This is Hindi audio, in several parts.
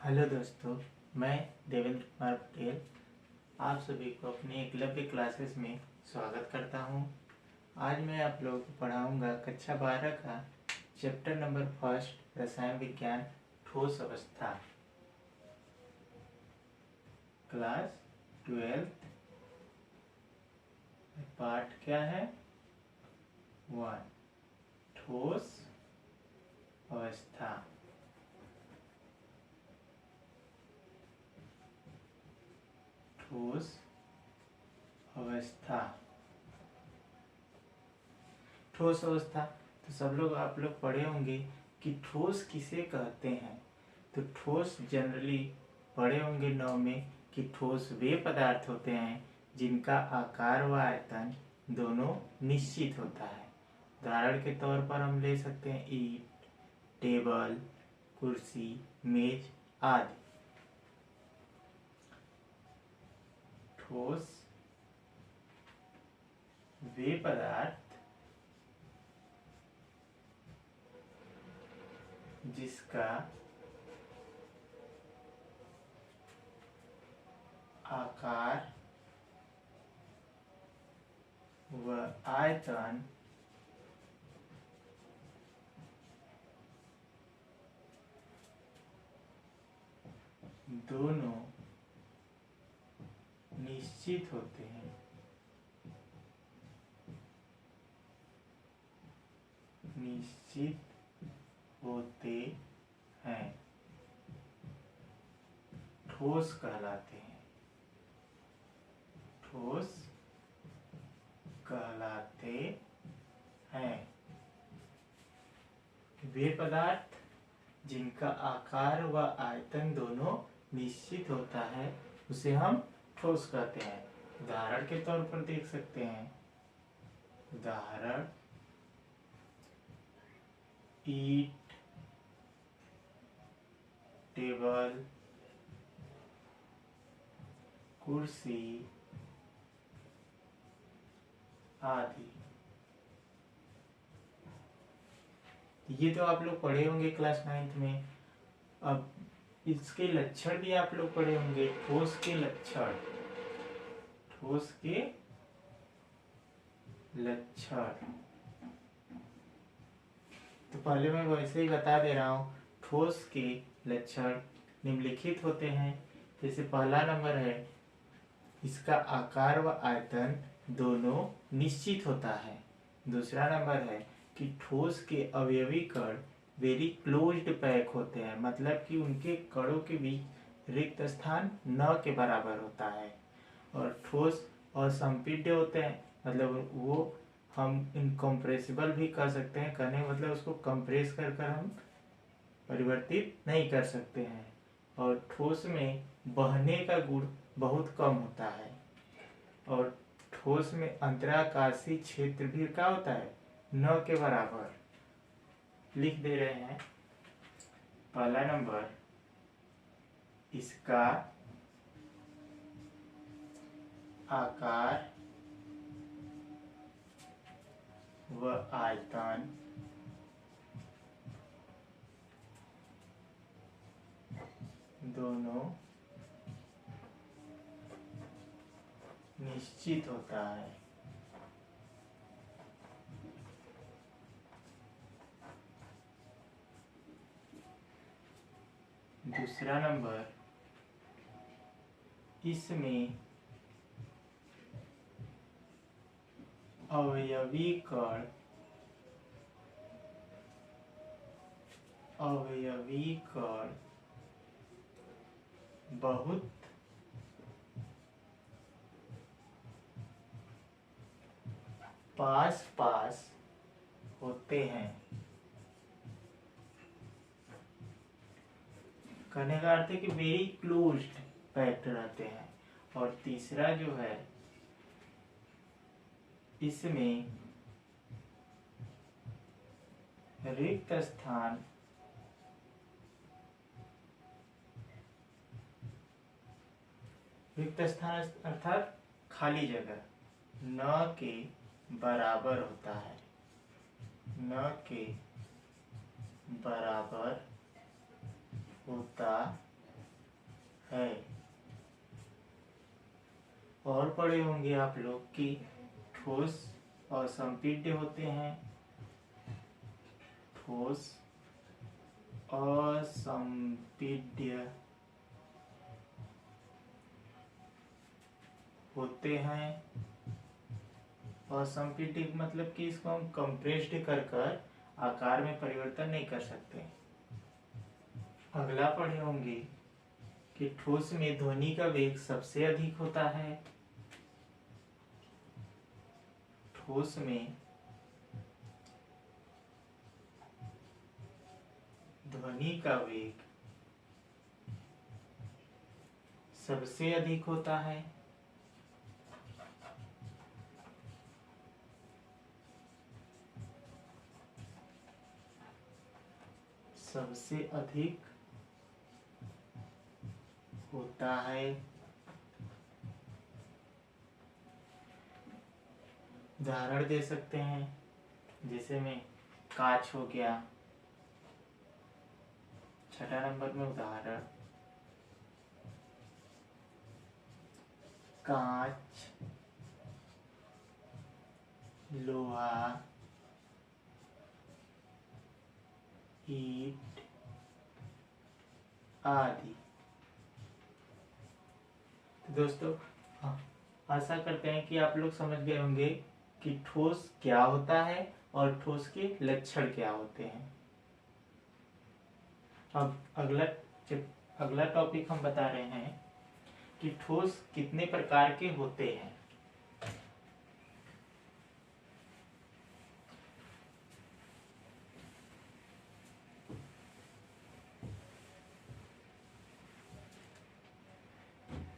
हेलो दोस्तों, मैं देवेंद्र कुमार पटेल आप सभी को अपने एकलव्य क्लासेस में स्वागत करता हूं। आज मैं आप लोगों को पढ़ाऊंगा कक्षा 12 का चैप्टर नंबर फर्स्ट रसायन विज्ञान ठोस अवस्था, क्लास 12। पार्ट क्या है? 1, ठोस अवस्था। ठोस अवस्था। ठोस अवस्था तो सब लोग आप लोग पढ़े होंगे कि ठोस किसे कहते हैं। तो ठोस जनरली पढ़े होंगे 9 में कि ठोस वे पदार्थ होते हैं जिनका आकार व आयतन दोनों निश्चित होता है। उदाहरण के तौर पर हम ले सकते हैं ईंट, टेबल, कुर्सी, मेज आदि। ठोस वे पदार्थ जिसका आकार व आयतन दोनों निश्चित होते हैं। निश्चित होते हैं, ठोस कहलाते हैं। ठोस कहलाते हैं वे पदार्थ जिनका आकार व आयतन दोनों निश्चित होता है, उसे हम ठोस कहते हैं। उदाहरण के तौर पर देख सकते हैं। उदाहरण ईंट, टेबल, कुर्सी आदि। ये तो आप लोग पढ़े होंगे क्लास 9 में। अब इसके लक्षण भी आप लोग पढ़े होंगे। ठोस के लक्षण। ठोस के लक्षण तो पहले मैं वैसे ही बता दे रहा हूँ। ठोस के लक्षण निम्नलिखित होते हैं। जैसे पहला नंबर है, इसका आकार व आयतन दोनों निश्चित होता है। दूसरा नंबर है कि ठोस के अवयवी कण वेरी क्लोज्ड पैक होते हैं, मतलब कि उनके कणों के बीच रिक्त स्थान न के बराबर होता है। और ठोस असंपीड्य होते हैं, मतलब वो हम इनकम्प्रेसिबल भी कर सकते हैं। कहने मतलब उसको कंप्रेस कर कर हम परिवर्तित नहीं कर सकते हैं। और ठोस में बहने का गुण बहुत कम होता है। और ठोस में अंतराकाशीय क्षेत्र भी क्या होता है? न के बराबर। लिख दे रहे हैं। पहला नंबर, इसका आकार व आयतन दोनों निश्चित होता है। दूसरा नंबर, इसमें अवयवी कण बहुत पास पास होते हैं। कहने का अर्थ है कि वेरी क्लोज्ड पैक्ड रहते हैं। और तीसरा जो है, इसमें रिक्त स्थान अर्थात खाली जगह न के बराबर होता है। न के बराबर होता है। और पढ़े होंगे आप लोग कि ठोस असंपीड्य होते हैं, ठोस असंपीड्य होते हैं। असंपीड्य मतलब कि इसको हम कंप्रेस्ड कर कर आकार में परिवर्तन नहीं कर सकते। अगला पढ़े होंगे कि ठोस में ध्वनि का वेग सबसे अधिक होता है। ठोस में ध्वनि का वेग सबसे अधिक होता है। सबसे अधिक होता है। उदाहरण दे सकते हैं, जैसे में कांच हो गया। 6 नंबर में उदाहरण, कांच, लोहा, ईंट आदि। तो दोस्तों, आशा करते हैं कि आप लोग समझ गए होंगे कि ठोस क्या होता है और ठोस के लक्षण क्या होते हैं। अब अगला टॉपिक हम बता रहे हैं कि ठोस कितने प्रकार के होते हैं।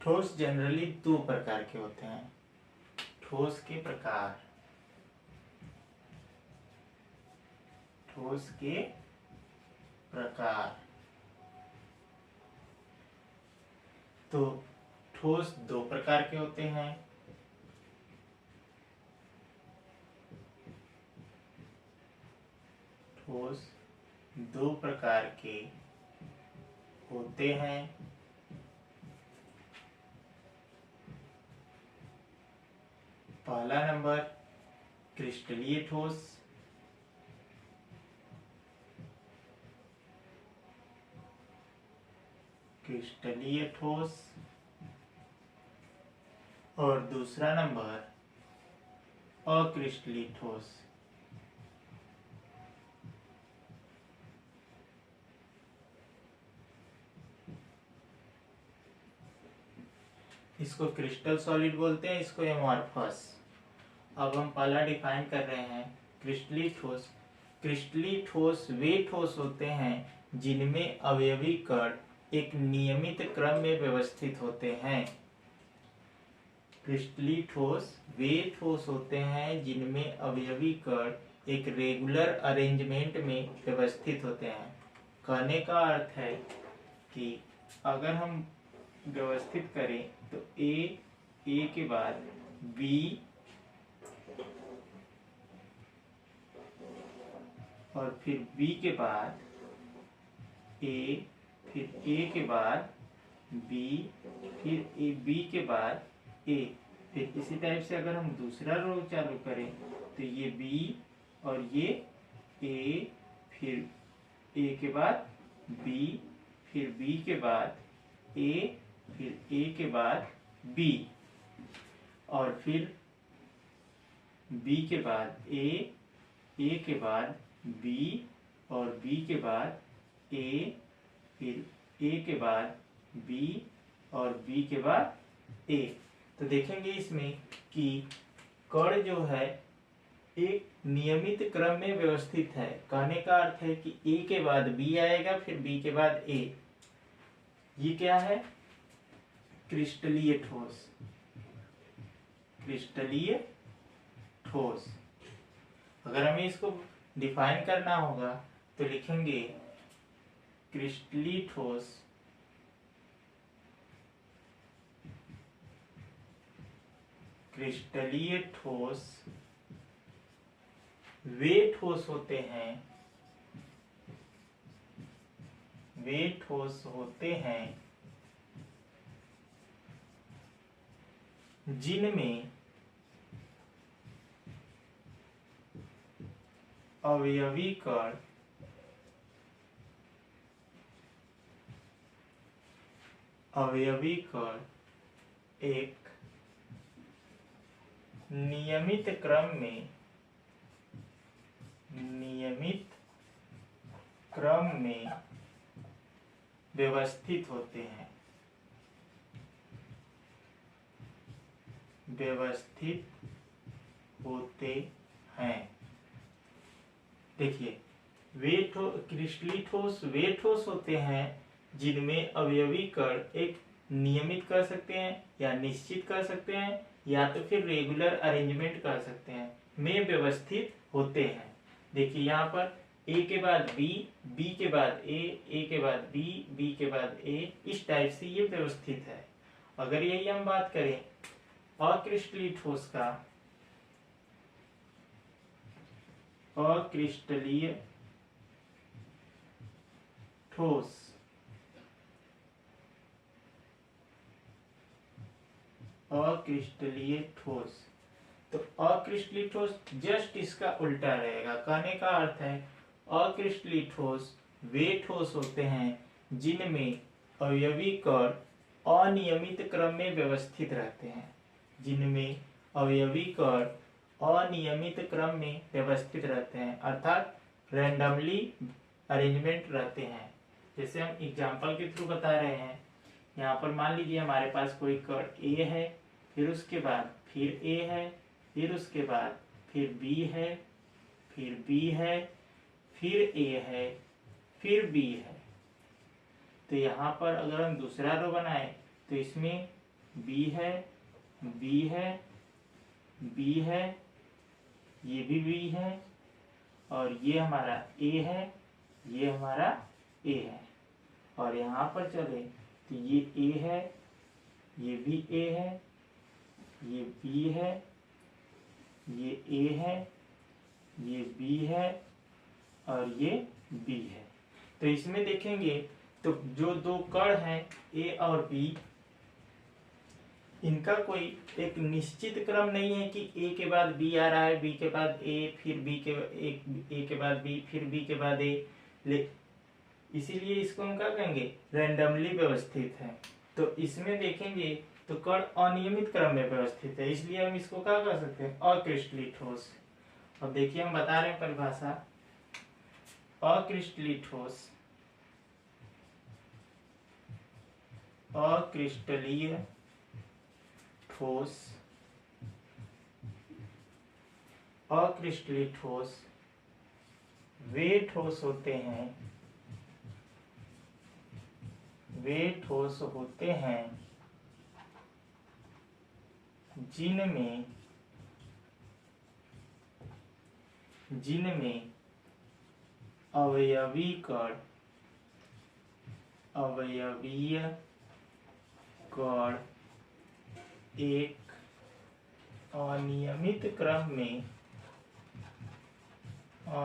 ठोस जनरली 2 प्रकार के होते हैं। ठोस के प्रकार, ठोस के प्रकार। तो ठोस 2 प्रकार के होते हैं। ठोस 2 प्रकार के होते हैं। पहला नंबर क्रिस्टलीय ठोस। क्रिस्टलीय ठोस। और दूसरा नंबर अक्रिस्टलीय ठोस। इसको क्रिस्टल सॉलिड बोलते हैं, इसको एमॉर्फस। अब हम पहला डिफाइन कर रहे हैं क्रिस्टलीय ठोस। क्रिस्टलीय ठोस वे ठोस होते हैं जिनमें अवयवी कण एक नियमित क्रम में व्यवस्थित होते हैं। क्रिस्टलीय ठोस वे ठोस होते हैं जिनमें अवयवी कण एक रेगुलर अरेंजमेंट में व्यवस्थित होते हैं। कहने का अर्थ है कि अगर हम व्यवस्थित करें तो ए के बाद बी और फिर बी के बाद ए, फिर ए के बाद बी, फिर ए बी के बाद ए। फिर इसी टाइप से अगर हम दूसरा रो चालू करें तो ये बी और ये ए, फिर ए के बाद बी, फिर बी के बाद ए, फिर ए के बाद बी, और फिर बी के बाद ए के बाद बी, और बी के बाद ए, फिर ए के बाद बी, और बी के बाद ए। तो देखेंगे इसमें कि कण जो है एक नियमित क्रम में व्यवस्थित है। कहने का अर्थ है कि ए के बाद बी आएगा, फिर बी के बाद ए। ये क्या है? क्रिस्टलीय ठोस। क्रिस्टलीय ठोस। अगर हमें इसको डिफाइन करना होगा तो लिखेंगे क्रिस्टलीय ठोस क्रिस्टलीय ठोस वे ठोस होते हैं, वे ठोस होते हैं जिनमें अवयवी कण एक नियमित क्रम में व्यवस्थित होते हैं। देखिए, क्रिस्टली ठोस वे ठोस होते हैं जिनमें अवयवी कण एक नियमित कर सकते हैं या निश्चित कर सकते हैं या तो फिर रेगुलर अरेंजमेंट कर सकते हैं, में व्यवस्थित होते हैं। देखिए यहाँ पर ए के बाद बी, बी के बाद ए के बाद बी, बी के बाद ए, इस टाइप से ये व्यवस्थित है। अगर यही हम बात करें अक्रिस्टलीय ठोस का, अक्रिस्टलीय ठोस तो अक्रिस्टलीय ठोस जस्ट इसका उल्टा रहेगा। कहने का अर्थ है अक्रिस्टलीय ठोस वे ठोस होते हैं जिनमें अवयवी कण अनियमित क्रम में व्यवस्थित रहते हैं, अर्थात रैंडमली अरेंजमेंट रहते हैं। जैसे हम एग्जांपल के थ्रू बता रहे हैं। यहाँ पर मान लीजिए हमारे पास कोई कण ए है, फिर उसके बाद फिर ए है, फिर उसके बाद फिर बी है, फिर बी है, फिर ए है, फिर बी है। तो यहाँ पर अगर हम दूसरा रो बनाए तो इसमें बी है, बी है, बी है, ये भी बी है, और ये हमारा ए है, ये हमारा ए है। और यहाँ पर चले तो ये ए है, ये भी ए है, ये बी है, ये ए है, ये बी है, और ये बी है। तो इसमें देखेंगे तो जो दो कण हैं ए और बी, इनका कोई एक निश्चित क्रम नहीं है कि ए के बाद बी आ रहा है, बी के बाद ए, फिर ए के बाद बी, फिर बी के बाद ए, इसीलिए इसको हम क्या कहेंगे, रैंडमली व्यवस्थित है। तो इसमें देखेंगे तो कण अनियमित क्रम में व्यवस्थित है, इसलिए हम इसको क्या कर सकते हैं, अक्रिस्टलीय ठोस। अब देखिए हम बता रहे हैं परिभाषा, अक्रिस्टलीय ठोस, अक्रिस्टलीय ठोस, अक्रिस्टलीय ठोस वे ठोस होते हैं जिनमें अवयवीय कण एक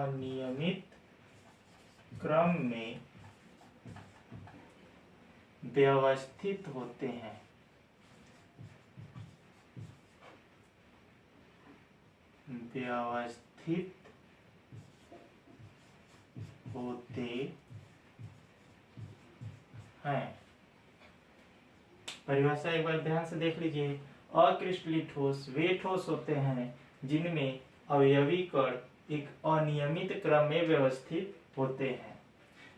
अनियमित क्रम में व्यवस्थित होते हैं। परिभाषा एक बार ध्यान से देख लीजिए। अक्रिस्टलीय ठोस वे ठोस होते हैं जिनमें अवयवी कण एक अनियमित क्रम में व्यवस्थित होते हैं।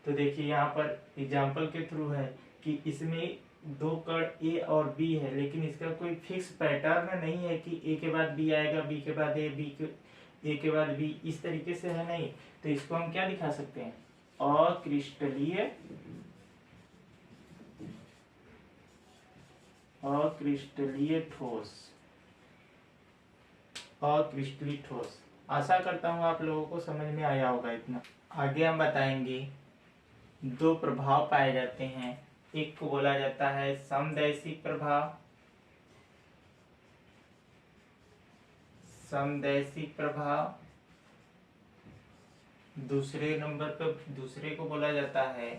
तो देखिए यहाँ पर एग्जाम्पल के थ्रू है कि इसमें दो कण ए और बी है, लेकिन इसका कोई फिक्स पैटर्न नहीं है कि ए के बाद बी आएगा, बी के बाद ए के बाद बी, इस तरीके से है नहीं। तो इसको हम क्या दिखा सकते हैं, अक्रिस्टलीय ठोस। आशा करता हूँ आप लोगों को समझ में आया होगा इतना। आगे हम बताएंगे दो प्रभाव पाए जाते हैं। एक को बोला जाता है समदैशिक प्रभाव, दूसरे को बोला जाता है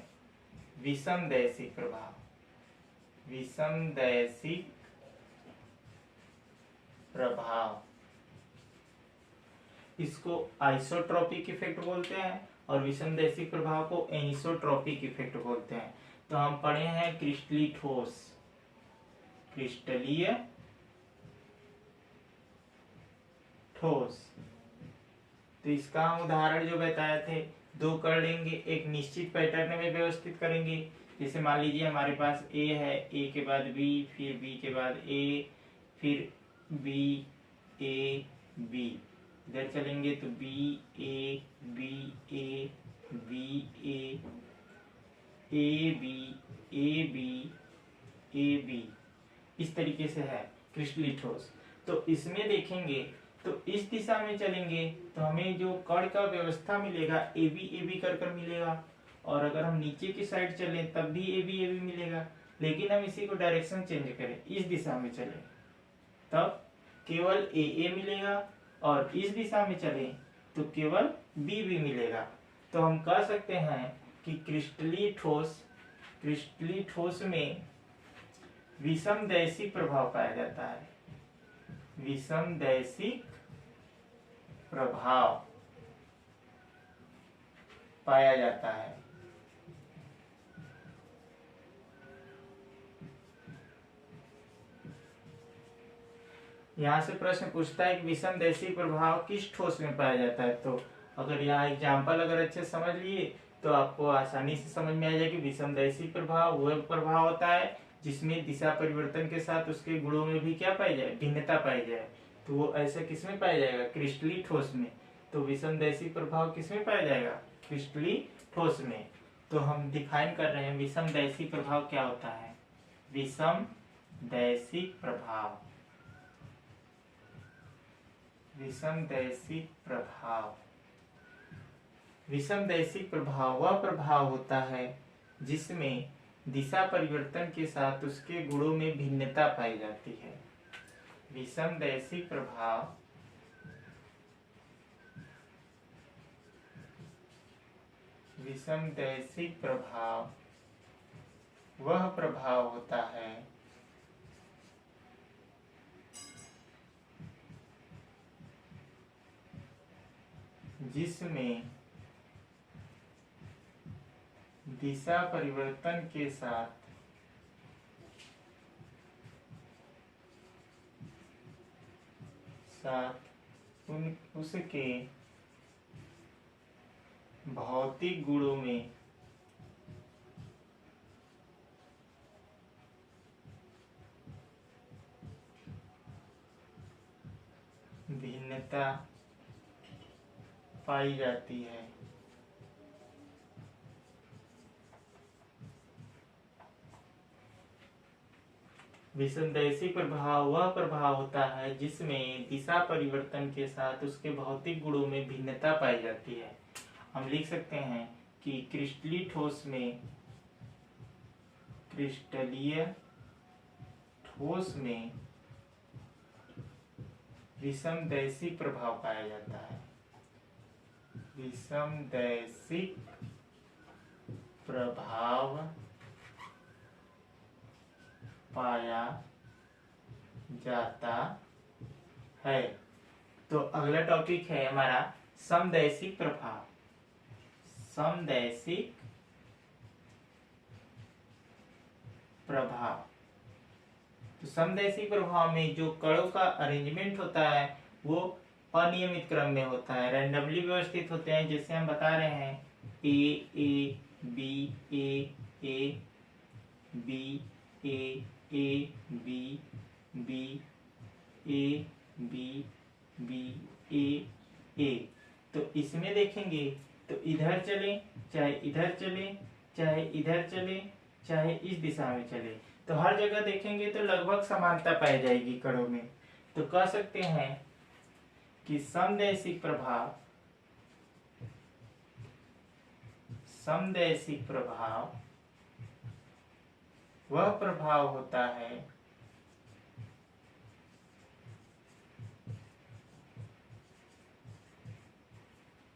विषमदैशिक प्रभाव। इसको आइसोट्रोपिक इफेक्ट बोलते हैं और विषमदैशिक प्रभाव को एनिसोट्रोपिक इफेक्ट बोलते हैं। तो हम पढ़े हैं क्रिस्टली ठोस, क्रिस्टलीय ठोस। तो इसका हम उदाहरण जो बताए थे, दो कर लेंगे, एक निश्चित पैटर्न में व्यवस्थित करेंगे। जैसे मान लीजिए हमारे पास ए है, ए के बाद बी, फिर बी के बाद ए, फिर बी ए बी। इधर चलेंगे तो b A B A B A B A B A b, इस तरीके से है क्रिस्टली ठोस। तो इसमें देखेंगे तो इस दिशा में चलेंगे तो हमें जो कण का व्यवस्था मिलेगा ए बी कर मिलेगा, और अगर हम नीचे की साइड चलें तब भी ए बी मिलेगा। लेकिन हम इसी को डायरेक्शन चेंज करें, इस दिशा में चलें तब केवल ए मिलेगा, और इस दिशा में चलें तो केवल बी मिलेगा। तो हम कह सकते हैं कि क्रिस्टली ठोस में विषमदैशिक प्रभाव पाया जाता है, विषमदैशिक प्रभाव पाया जाता है। यहाँ से प्रश्न पूछता है कि विषमदैशिक प्रभाव किस ठोस में पाया जाता है। तो अगर यहाँ एग्जाम्पल अगर अच्छे समझ लिए तो आपको आसानी से समझ में आ जाएगा कि विषमदैशिक प्रभाव वह प्रभाव होता है जिसमें दिशा परिवर्तन के साथ उसके गुणों में भी क्या पाई जाए, भिन्नता पाई जाए। तो वो ऐसे किसमें पाया जाएगा, क्रिस्टली ठोस में। तो विषमदैशिक प्रभाव किसमें पाया जाएगा, क्रिस्टली ठोस में। तो हम डिफाइन कर रहे हैं विषमदैशिक प्रभाव क्या होता है। विषमदैशिक प्रभाव, विषमदैशिक प्रभाव, विषमदैशिक प्रभाव वह प्रभाव होता है जिसमें दिशा परिवर्तन के साथ उसके गुणों में भिन्नता पाई जाती है। विषमदैशिक प्रभाव वह प्रभाव होता है जिसमें दिशा परिवर्तन के साथ उसके भौतिक गुणों में भिन्नता पाई जाती है। विषमदैशिक प्रभाव वह प्रभाव होता है जिसमें दिशा परिवर्तन के साथ उसके भौतिक गुणों में भिन्नता पाई जाती है। हम लिख सकते हैं कि क्रिस्टलीय ठोस में विषमदैशिक प्रभाव पाया जाता है। विषमदैशिक प्रभाव पाया जाता है। तो अगला टॉपिक है हमारा समदैशिक प्रभाव। समदैशिक प्रभाव, तो समदैशिक प्रभाव में जो कणों का अरेंजमेंट होता है वो अनियमित क्रम में होता है, रैंडमली व्यवस्थित होते हैं। जैसे हम बता रहे हैं A B A B B B A B B A. तो इसमें देखेंगे तो इधर चले चाहे इधर चले चाहे इधर चले चाहे इस दिशा में चले तो हर जगह देखेंगे तो लगभग समानता पाई जाएगी कणों में। तो कह सकते हैं कि समदैशिक प्रभाव वह प्रभाव होता है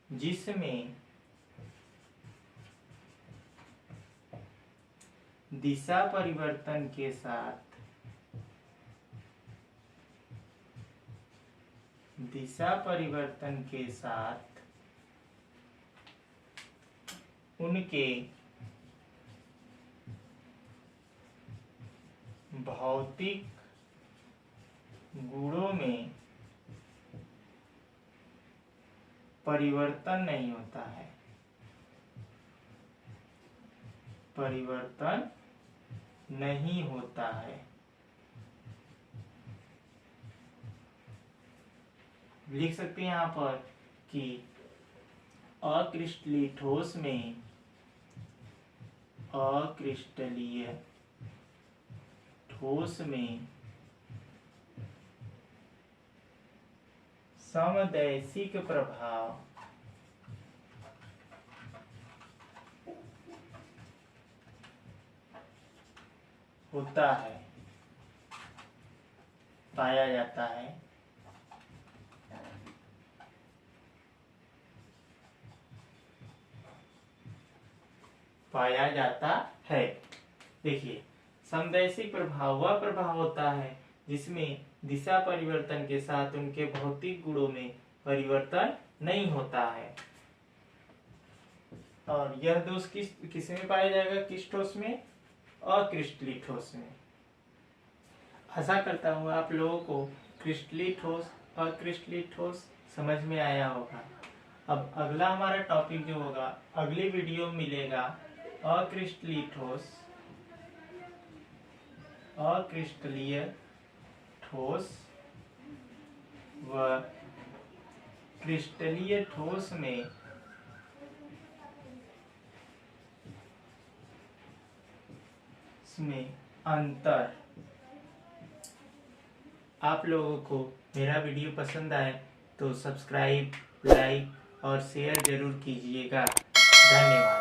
जिसमें दिशा परिवर्तन के साथ दिशा परिवर्तन के साथ उनके भौतिक गुणों में परिवर्तन नहीं होता है। परिवर्तन नहीं होता है। लिख सकते हैं यहाँ पर कि अक्रिस्टलीय ठोस में अक्रिस्टलीय ठोस में समदैशिक प्रभाव होता है, पाया जाता है। पाया जाता है। देखिए, समदैशिक प्रभाव वह प्रभाव होता है जिसमें दिशा परिवर्तन के साथ उनके भौतिक गुणों में परिवर्तन नहीं होता है। और यह दोष किस में पाया जाएगा? किस ठोस में? अक्रिस्टलीय ठोस में। आशा करता हूँ आप लोगों को क्रिस्टलीय ठोस अक्रिस्टलीय ठोस समझ में आया होगा। अब अगला हमारा टॉपिक जो होगा अगली वीडियो में मिलेगा अक्रिस्टलीय ठोस अक्रिस्टलीय ठोस व क्रिस्टलीय ठोस में अंतर। आप लोगों को मेरा वीडियो पसंद आए तो सब्सक्राइब, लाइक और शेयर जरूर कीजिएगा। धन्यवाद।